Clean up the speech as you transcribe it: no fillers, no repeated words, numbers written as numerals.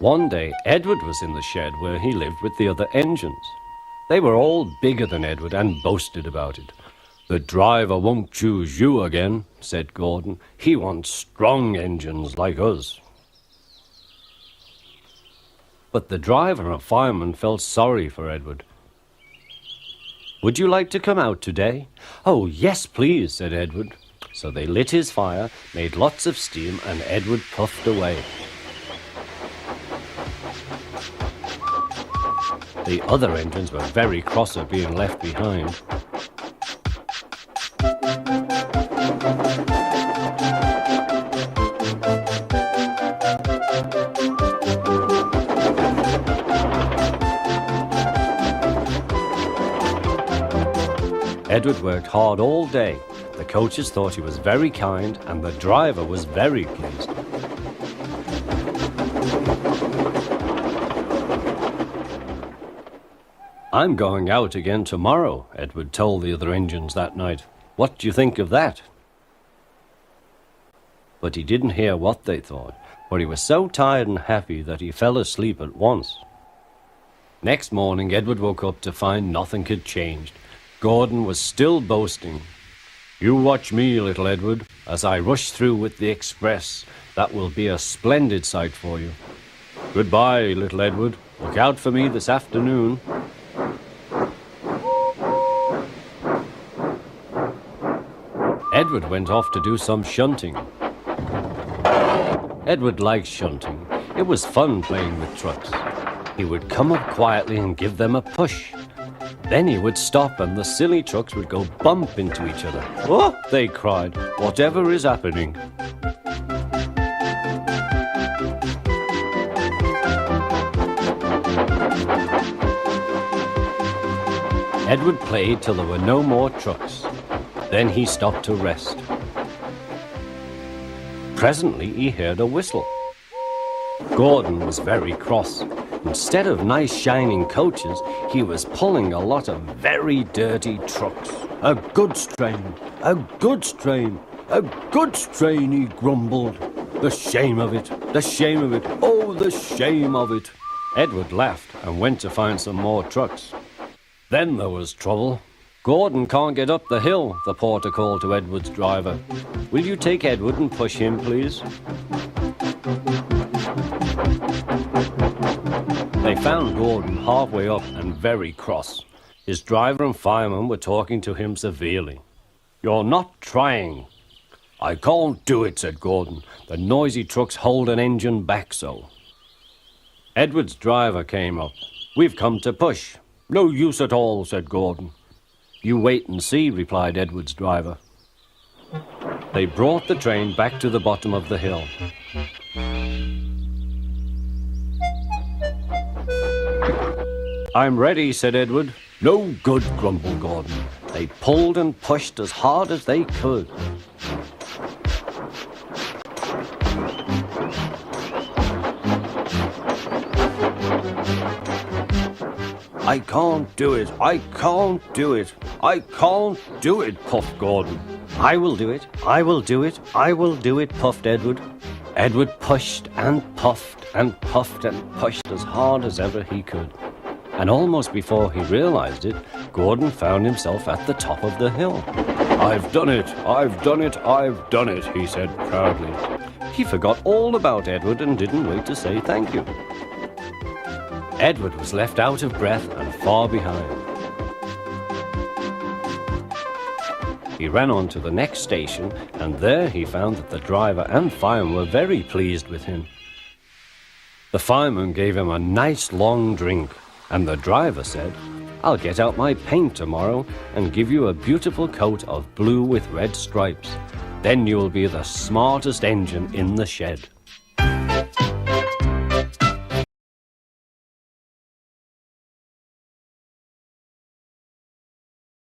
One day, Edward was in the shed where he lived with the other engines. They were all bigger than Edward and boasted about it. "The driver won't choose you again," said Gordon. "He wants strong engines like us." But the driver and fireman felt sorry for Edward. "Would you like to come out today?" "Oh, yes, please," said Edward. So they lit his fire, made lots of steam, and Edward puffed away. The other engines were very cross at being left behind. Edward worked hard all day. The coaches thought he was very kind, and the driver was very pleased. "I'm going out again tomorrow," Edward told the other engines that night. "What do you think of that?" But he didn't hear what they thought, for he was so tired and happy that he fell asleep at once. Next morning, Edward woke up to find nothing had changed. Gordon was still boasting. "You watch me, little Edward, as I rush through with the express. That will be a splendid sight for you. Goodbye, little Edward. Look out for me this afternoon." Edward went off to do some shunting. Edward liked shunting. It was fun playing with trucks. He would come up quietly and give them a push. Then he would stop and the silly trucks would go bump into each other. "Oh!" they cried. "Whatever is happening?" Edward played till there were no more trucks. Then he stopped to rest. Presently he heard a whistle. Gordon was very cross. Instead of nice shining coaches, he was pulling a lot of very dirty trucks. "A goods train, a goods train, a goods train," he grumbled. "The shame of it, the shame of it, oh, the shame of it." Edward laughed and went to find some more trucks. Then there was trouble. "Gordon can't get up the hill," the porter called to Edward's driver. "Will you take Edward and push him, please?" They found Gordon halfway up and very cross. His driver and fireman were talking to him severely. "You're not trying." "I can't do it," said Gordon. "The noisy trucks hold an engine back so." Edward's driver came up. "We've come to push." "No use at all," said Gordon. "You wait and see," replied Edward's driver. They brought the train back to the bottom of the hill. "I'm ready," said Edward. "No good," grumbled Gordon. They pulled and pushed as hard as they could. "I can't do it, I can't do it, I can't do it," puffed Gordon. "I will do it, I will do it, I will do it," puffed Edward. Edward pushed and puffed and puffed and pushed as hard as ever he could. And almost before he realized it, Gordon found himself at the top of the hill. "I've done it, I've done it, I've done it," he said proudly. He forgot all about Edward and didn't wait to say thank you. Edward was left out of breath and far behind. He ran on to the next station, and there he found that the driver and fireman were very pleased with him. The fireman gave him a nice long drink, and the driver said, "I'll get out my paint tomorrow and give you a beautiful coat of blue with red stripes. Then you will be the smartest engine in the shed."